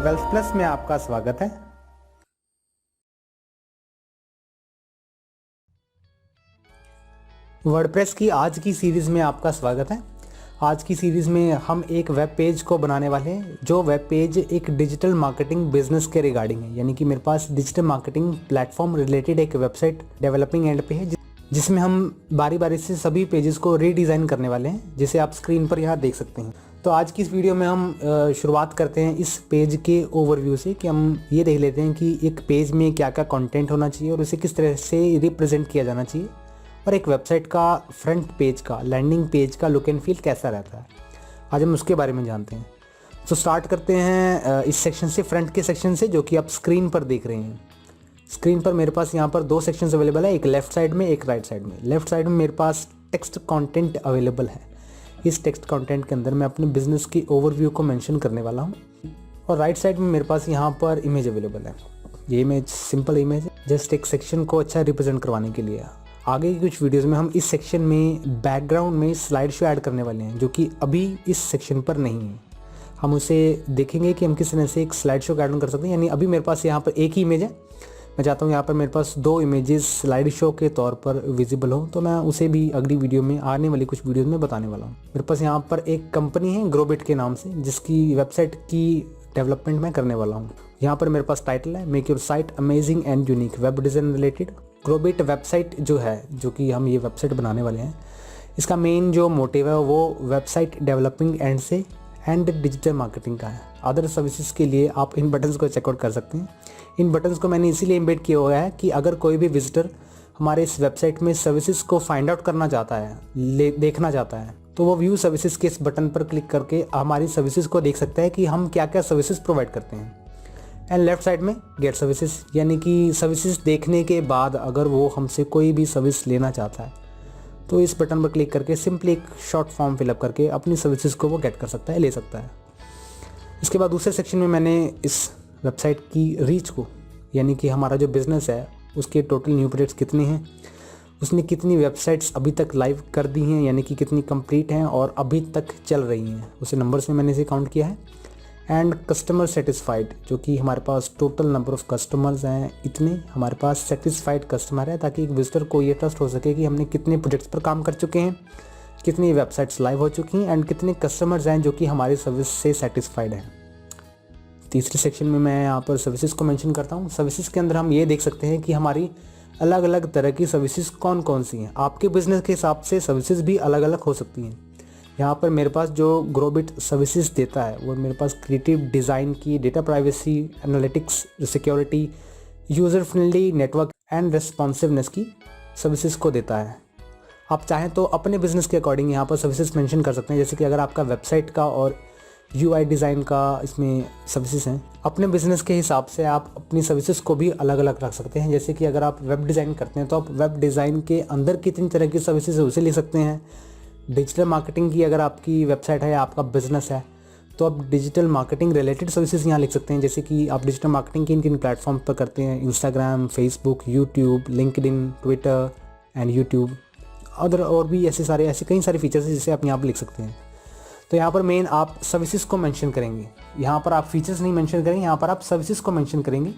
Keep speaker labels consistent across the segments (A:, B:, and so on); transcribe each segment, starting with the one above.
A: Wealth plus में आपका स्वागत है। वर्डप्रेस की आज की सीरीज़ में आपका स्वागत है। आज की सीरीज़ में हम एक वेब पेज को बनाने वाले हैं, जो वेब पेज एक डिजिटल मार्केटिंग बिजनेस के रिगार्डिंग है। यानी कि मेरे पास डिजिटल मार्केटिंग प्लेटफॉर्म रिलेटेड एक वेबसाइट डेवलपिंग एंड पे है, जिसमें हम बारी बारी से सभी पेजेस को रीडिज़ाइन करने वाले हैं, जिसे आप स्क्रीन पर यहाँ देख सकते हैं। तो आज की इस वीडियो में हम शुरुआत करते हैं इस पेज के ओवरव्यू से, कि हम ये देख लेते हैं कि एक पेज में क्या क्या कंटेंट होना चाहिए और उसे किस तरह से रिप्रेजेंट किया जाना चाहिए, और एक वेबसाइट का फ्रंट पेज का, लैंडिंग पेज का लुक एंड फील कैसा रहता है। आज हम उसके बारे में जानते हैं। तो स्टार्ट करते हैं इस सेक्शन से, फ्रंट के सेक्शन से, जो कि आप स्क्रीन पर देख रहे हैं। स्क्रीन पर मेरे पास यहाँ पर दो सेक्शंस अवेलेबल है, एक लेफ्ट साइड में, एक राइट साइड में। लेफ्ट साइड में मेरे पास टेक्स्ट कंटेंट अवेलेबल है। इस टेक्स्ट कंटेंट के अंदर मैं अपने बिजनेस की ओवरव्यू को मेंशन करने वाला हूँ। और राइट साइड में मेरे पास यहाँ पर इमेज अवेलेबल है। ये इमेज सिंपल इमेज है, जस्ट एक सेक्शन को अच्छा रिप्रेजेंट करवाने के लिए। आगे की कुछ वीडियोस में हम इस सेक्शन में बैकग्राउंड में स्लाइड शो ऐड करने वाले हैं, जो कि अभी इस सेक्शन पर नहीं है। हम उसे देखेंगे कि हम किस तरह से एक स्लाइड शो ऐड कर सकते हैं। यानी अभी मेरे पास यहाँ पर एक ही इमेज है, मैं चाहता हूँ यहाँ पर मेरे पास दो इमेजेस स्लाइड शो के तौर पर विजिबल हो, तो मैं उसे भी अगली वीडियो में, आने वाली कुछ वीडियोस में बताने वाला हूँ। मेरे पास यहाँ पर एक कंपनी है ग्रोबिट के नाम से, जिसकी वेबसाइट की डेवलपमेंट मैं करने वाला हूँ। यहाँ पर मेरे पास टाइटल है, make your site amazing and unique, web design related. ग्रोबिट वेबसाइट जो है, जो कि हम ये वेबसाइट बनाने वाले हैं, इसका मेन जो मोटिव है वो वेबसाइट डेवलपिंग एंड से एंड डिजिटल मार्केटिंग का है। अदर सर्विसेज के लिए आप इन बटन्स को चेकआउट कर सकते हैं। इन बटन्स को मैंने इसीलिए एम्बेड किया हुआ है कि अगर कोई भी विजिटर हमारे इस वेबसाइट में सर्विसेज को फाइंड आउट करना चाहता है, देखना चाहता है, तो वो व्यू सर्विसेज के इस बटन पर क्लिक करके हमारी सर्विसेज को देख सकता है कि हम क्या क्या सर्विसेज प्रोवाइड करते हैं। एंड लेफ्ट साइड में गेट सर्विसेज, यानी कि सर्विसेज देखने के बाद अगर वो हमसे कोई भी सर्विस लेना चाहता है, तो इस बटन पर क्लिक करके सिंपली एक शॉर्ट फॉर्म फिलअप करके अपनी सर्विसेज को वो गेट कर सकता है, ले सकता है। इसके बाद दूसरे सेक्शन में मैंने इस वेबसाइट की रीच को, यानी कि हमारा जो बिज़नेस है उसके टोटल न्यू प्रोजेक्ट्स कितने हैं, उसने कितनी वेबसाइट्स अभी तक लाइव कर दी हैं, यानी कि कितनी कंप्लीट हैं और अभी तक चल रही हैं, उसे नंबर्स में मैंने इसे काउंट किया है। एंड कस्टमर सेटिस्फाइड, जो कि हमारे पास टोटल नंबर ऑफ़ कस्टमर्स हैं, इतने हमारे पास सेटिस्फाइड कस्टमर है, ताकि एक विजिटर को ये ट्रस्ट हो सके कि हमने कितने प्रोजेक्ट्स पर काम कर चुके हैं, कितनी वेबसाइट्स लाइव हो चुकी हैं, एंड कितने कस्टमर्स हैं जो कि हमारी सर्विस से सेटिस्फाइड हैं। तीसरे सेक्शन में मैं यहाँ पर सर्विसेज को मेंशन करता हूँ। सर्विसेज के अंदर हम ये देख सकते हैं कि हमारी अलग अलग तरह की सर्विसेज कौन कौन सी हैं। आपके बिज़नेस के हिसाब से सर्विसेज भी अलग अलग हो सकती हैं। यहाँ पर मेरे पास जो ग्रोबिट सर्विसेज देता है वो मेरे पास क्रिएटिव डिज़ाइन की, data privacy, analytics, security, user friendly network and responsiveness की सर्विसेज को देता है। आप चाहें तो अपने बिज़नेस के अकॉर्डिंग यहाँ पर सर्विसेज मेंशन कर सकते हैं। जैसे कि अगर आपका वेबसाइट का और UI डिज़ाइन का इसमें सर्विसेज हैं, अपने बिज़नेस के हिसाब से आप अपनी सर्विसेज को भी अलग अलग रख सकते हैं। जैसे कि अगर आप वेब डिज़ाइन करते हैं तो आप वेब डिज़ाइन के अंदर कितनी तरह की सर्विसेज है उसे ले सकते हैं। डिजिटल मार्केटिंग की अगर आपकी वेबसाइट है या आपका बिज़नेस है, तो आप डिजिटल मार्केटिंग रिलेटेड सर्विसेज यहाँ लिख सकते हैं। जैसे कि आप डिजिटल मार्केटिंग किन किन प्लेटफॉर्म पर करते हैं, Instagram, Facebook, YouTube, LinkedIn, Twitter and YouTube, और भी ऐसे कई सारे फीचर्स हैं जिसे आप यहाँ पर लिख सकते हैं। तो यहाँ पर मेन आप सर्विसेज को मेंशन करेंगे। यहाँ पर आप फीचर्स नहीं मेंशन करेंगे, यहाँ पर आप सर्विसेज को मेंशन करेंगे।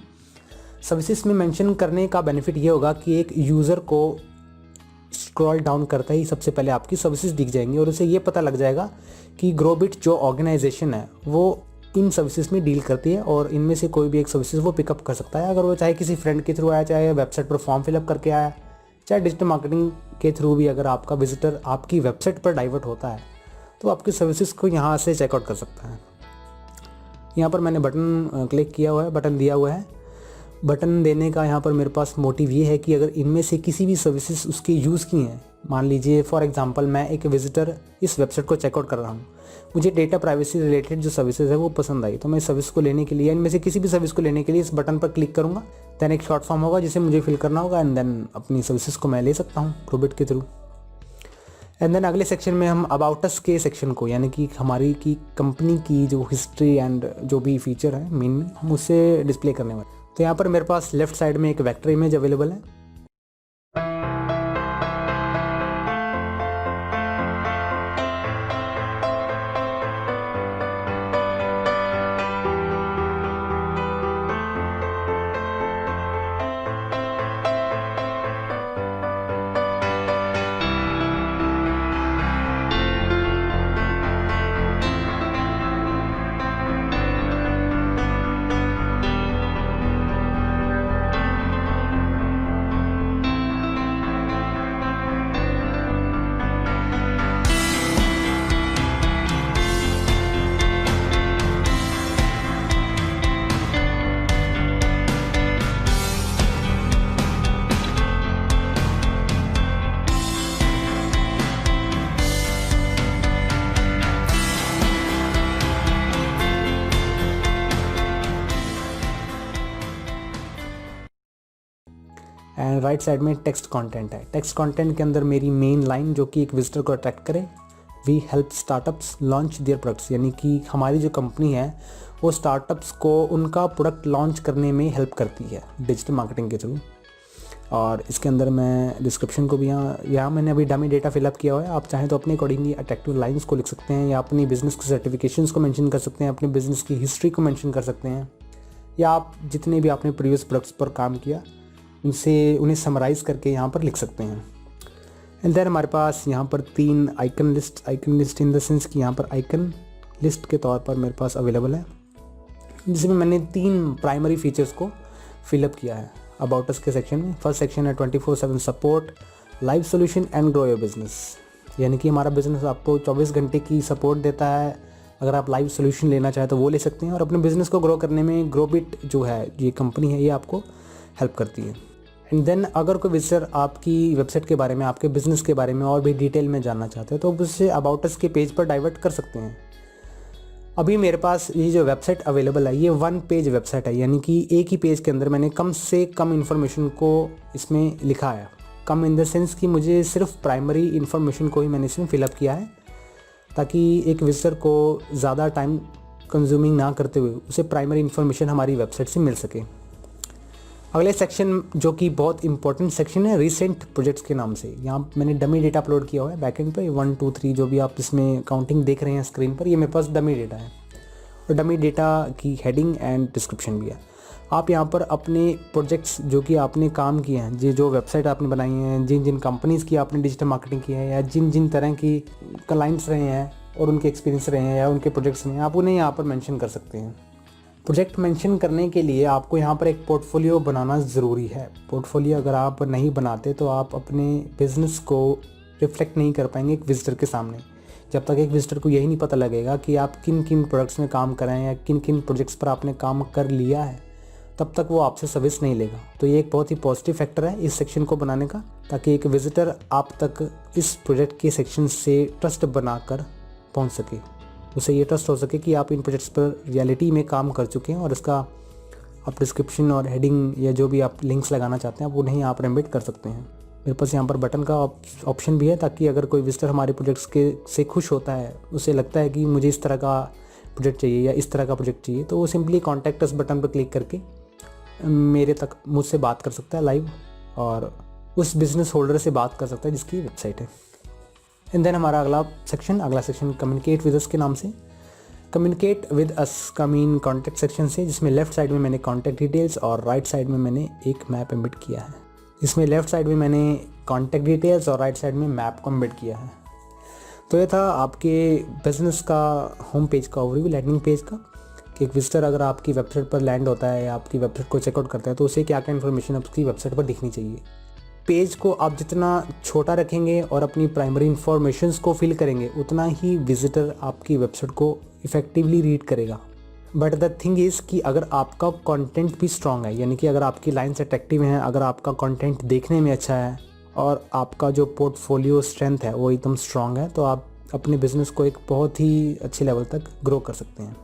A: सर्विसेज में मेंशन करने का बेनिफिट ये होगा कि एक यूज़र को स्क्रॉल डाउन करते ही सबसे पहले आपकी सर्विसेज दिख जाएंगी और उसे ये पता लग जाएगा कि ग्रोबिट जो ऑर्गेनाइजेशन है वो इन सर्विसेज में डील करती है, और इनमें से कोई भी एक सर्विसेज वो पिकअप कर सकता है। अगर वो चाहे किसी फ्रेंड के थ्रू आया, चाहे वेबसाइट पर फॉर्म फिलअप करके आया, चाहे डिजिटल मार्केटिंग के थ्रू भी अगर आपका विजिटर आपकी वेबसाइट पर डाइवर्ट होता है, तो आपकी सर्विसेज को यहाँ से चेकआउट कर सकता है। यहाँ पर मैंने बटन क्लिक किया हुआ है, बटन दिया हुआ है। बटन देने का यहाँ पर मेरे पास मोटिव ये है कि अगर इनमें से किसी भी सर्विसेज उसकी यूज़ की हैं, मान लीजिए फॉर एग्जांपल मैं एक विजिटर इस वेबसाइट को चेकआउट कर रहा हूँ, मुझे डेटा प्राइवेसी रिलेटेड जो सर्विसेज है वो पसंद आई, तो मैं इस सर्विस को लेने के लिए, इनमें से किसी भी सर्विस को लेने के लिए इस बटन पर क्लिक करूँगा। दैन एक शॉर्ट फॉर्म होगा जिसे मुझे फिल करना होगा, एंड देन अपनी सर्विसेज को मैं ले सकता हूँ ग्रोबिट के थ्रू। एंड देन अगले सेक्शन में हम अबाउट अस के सेक्शन को, यानी कि हमारी की कंपनी की जो हिस्ट्री एंड जो भी फीचर है मेन में, हम उसे डिस्प्ले करने वाले। तो यहाँ पर मेरे पास लेफ्ट साइड में एक वेक्टर इमेज अवेलेबल है। एंड राइट साइड में टेक्स्ट कंटेंट है। टेक्स्ट कंटेंट के अंदर मेरी मेन लाइन जो कि एक विजिटर को अट्रैक्ट करे, we help startups launch their products, यानी कि हमारी जो कंपनी है वो स्टार्टअप्स को उनका प्रोडक्ट लॉन्च करने में हेल्प करती है डिजिटल मार्केटिंग के थ्रू। और इसके अंदर मैं डिस्क्रिप्शन को भी यहाँ मैंने अभी डमी डेटा फिलअप किया हुआ है। आप चाहें तो अपने अकॉर्डिंगली अट्रैक्टिव लाइंस को लिख सकते हैं, या अपनी बिज़नेस की सर्टिफिकेशंस को मेंशन कर सकते हैं, अपनी बिज़नेस की हिस्ट्री को मेंशन कर सकते हैं, या आप जितने भी आपने प्रीवियस प्रोडक्ट्स पर काम किया उन्हें समराइज़ करके यहाँ पर लिख सकते हैं। एंड देन हमारे पास यहाँ पर 3 icon list in the sense कि यहाँ पर आइकन लिस्ट के तौर पर मेरे पास अवेलेबल है, जिसमें मैंने 3 प्राइमरी फीचर्स को फिलअप किया है अबाउट अस के सेक्शन में। फर्स्ट सेक्शन है 24/7 support, live solution and grow your business, यानी कि हमारा बिजनेस आपको 24 घंटे की सपोर्ट देता है। अगर आप लाइव सोल्यूशन लेना चाहें तो वो ले सकते हैं, और अपने बिजनेस को ग्रो करने में ग्रोबिट जो है ये कंपनी है ये आपको हेल्प करती है। एंड देन अगर कोई विजिटर आपकी वेबसाइट के बारे में, आपके बिज़नेस के बारे में और भी डिटेल में जानना चाहते हैं तो उससे अबाउट अस के पेज पर डाइवर्ट कर सकते हैं। अभी मेरे पास ये जो वेबसाइट अवेलेबल है ये 1 पेज वेबसाइट है, यानी कि एक ही पेज के अंदर मैंने कम से कम इन्फॉर्मेशन को इसमें लिखा है। कम इन द सेंस कि मुझे सिर्फ प्राइमरी इन्फॉर्मेशन को ही मैंने इसमें फिलअप किया है, ताकि एक विजिटर को ज़्यादा टाइम कंज्यूमिंग ना करते हुए उसे प्राइमरी इन्फॉर्मेशन हमारी वेबसाइट से मिल सके। अगले सेक्शन जो कि बहुत इंपॉर्टेंट सेक्शन है रिसेंट प्रोजेक्ट्स के नाम से, यहाँ मैंने डमी डेटा अपलोड किया हुआ है बैकएंड पे 1 2 3 जो भी आप इसमें काउंटिंग देख रहे हैं स्क्रीन पर, ये मेरे पास डमी डेटा है। और डमी डेटा की हेडिंग एंड डिस्क्रिप्शन भी है। आप यहाँ पर अपने प्रोजेक्ट्स जो कि आपने काम किए हैं, जो वेबसाइट आपने बनाई है, जिन जिन कंपनीज़ की आपने डिजिटल मार्केटिंग की है, या जिन जिन तरह की क्लाइंट्स रहे हैं और उनके एक्सपीरियंस रहे हैं या उनके प्रोजेक्ट्स रहे हैं, आप उन्हें यहाँ पर मेंशन कर सकते हैं। प्रोजेक्ट मेंशन करने के लिए आपको यहाँ पर एक पोर्टफोलियो बनाना ज़रूरी है। पोर्टफोलियो अगर आप नहीं बनाते तो आप अपने बिज़नेस को रिफ्लेक्ट नहीं कर पाएंगे एक विजिटर के सामने। जब तक एक विजिटर को यही नहीं पता लगेगा कि आप किन किन प्रोडक्ट्स में काम कर रहे हैं या किन किन प्रोजेक्ट्स पर आपने काम कर लिया है, तब तक वो आपसे सर्विस नहीं लेगा। तो ये एक बहुत ही पॉजिटिव फैक्टर है इस सेक्शन को बनाने का, ताकि एक विजिटर आप तक इस प्रोजेक्ट के सेक्शन से ट्रस्ट बनाकर पहुँच सके, उसे ये ट्रस्ट हो सके कि आप इन प्रोजेक्ट्स पर रियलिटी में काम कर चुके हैं, और इसका आप डिस्क्रिप्शन और हेडिंग या जो भी आप लिंक्स लगाना चाहते हैं आप उन्हें यहाँ पर एम्बेड कर सकते हैं। मेरे पास यहाँ पर बटन का ऑप्शन भी है, ताकि अगर कोई विजिटर हमारे प्रोजेक्ट्स से खुश होता है, उसे लगता है कि मुझे इस तरह का प्रोजेक्ट चाहिए या इस तरह का प्रोजेक्ट चाहिए, तो वो सिंपली कॉन्टैक्ट अस बटन पर क्लिक करके मुझसे बात कर सकता है लाइव, और उस बिज़नेस होल्डर से बात कर सकता है जिसकी वेबसाइट है। एंड देन हमारा अगला सेक्शन कम्युनिकेट विद अस के नाम से। कम्युनिकेट विद अस का मीन कॉन्टैक्ट सेक्शन से, जिसमें लेफ्ट साइड में मैंने कॉन्टैक्ट डिटेल्स और राइट साइड में मैंने एक मैप एम्बेड किया है। इसमें लेफ्ट साइड में मैंने कॉन्टैक्ट डिटेल्स और राइट साइड में मैप को एम्बेड किया है। तो ये था आपके बिजनेस का होम पेज का ओवरव्यू, लैंडिंग पेज का, कि एक विजिटर अगर आपकी वेबसाइट पर लैंड होता है या आपकी वेबसाइट को चेकआउट करता है तो उसे क्या क्या इन्फॉर्मेशन आपकी वेबसाइट पर दिखनी चाहिए। पेज को आप जितना छोटा रखेंगे और अपनी प्राइमरी इन्फॉर्मेशंस को फिल करेंगे, उतना ही विजिटर आपकी वेबसाइट को इफ़ेक्टिवली रीड करेगा। बट द थिंग इज़ कि अगर आपका कंटेंट भी स्ट्रांग है, यानी कि अगर आपकी लाइन्स अट्रैक्टिव हैं, अगर आपका कंटेंट देखने में अच्छा है और आपका जो पोर्टफोलियो स्ट्रेंथ है वो एकदम स्ट्रांग है, तो आप अपने बिजनेस को एक बहुत ही अच्छे लेवल तक ग्रो कर सकते हैं।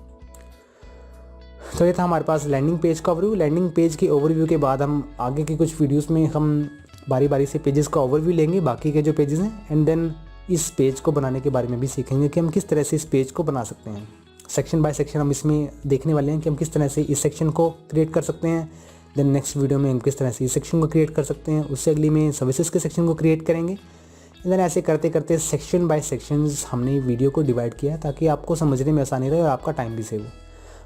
A: तो ये था हमारे पास लैंडिंग पेज का ओवरव्यू। लैंडिंग पेज के ओवरव्यू के बाद हम आगे की कुछ वीडियोस में हम बारी बारी से पेजेस का ओवरव्यू लेंगे, बाकी के जो पेजेस हैं, एंड देन इस पेज को बनाने के बारे में भी सीखेंगे कि हम किस तरह से इस पेज को बना सकते हैं। सेक्शन बाय सेक्शन हम इसमें देखने वाले हैं कि हम किस तरह से इस सेक्शन को क्रिएट कर सकते हैं। देन नेक्स्ट वीडियो में हम किस तरह से इस सेक्शन को क्रिएट कर सकते हैं, उससे अगली में सर्विसेज के सेक्शन को क्रिएट करेंगे। एंड देन ऐसे करते करते सेक्शन बाय सेक्शंस हमने वीडियो को डिवाइड किया है, ताकि आपको समझने में आसानी रहे और आपका टाइम भी सेव हो।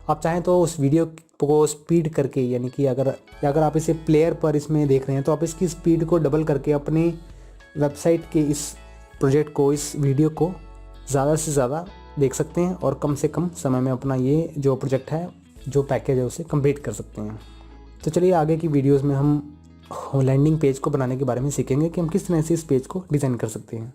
A: आप चाहें तो उस वीडियो को स्पीड करके, यानी कि अगर आप इसे प्लेयर पर इसमें देख रहे हैं तो आप इसकी स्पीड को डबल करके अपनी वेबसाइट के इस प्रोजेक्ट को, इस वीडियो को ज़्यादा से ज़्यादा देख सकते हैं और कम से कम समय में अपना ये जो प्रोजेक्ट है, जो पैकेज है, उसे कंप्लीट कर सकते हैं। तो चलिए आगे की वीडियोज़ में हम लैंडिंग पेज को बनाने के बारे में सीखेंगे कि हम किस तरह से इस पेज को डिज़ाइन कर सकते हैं।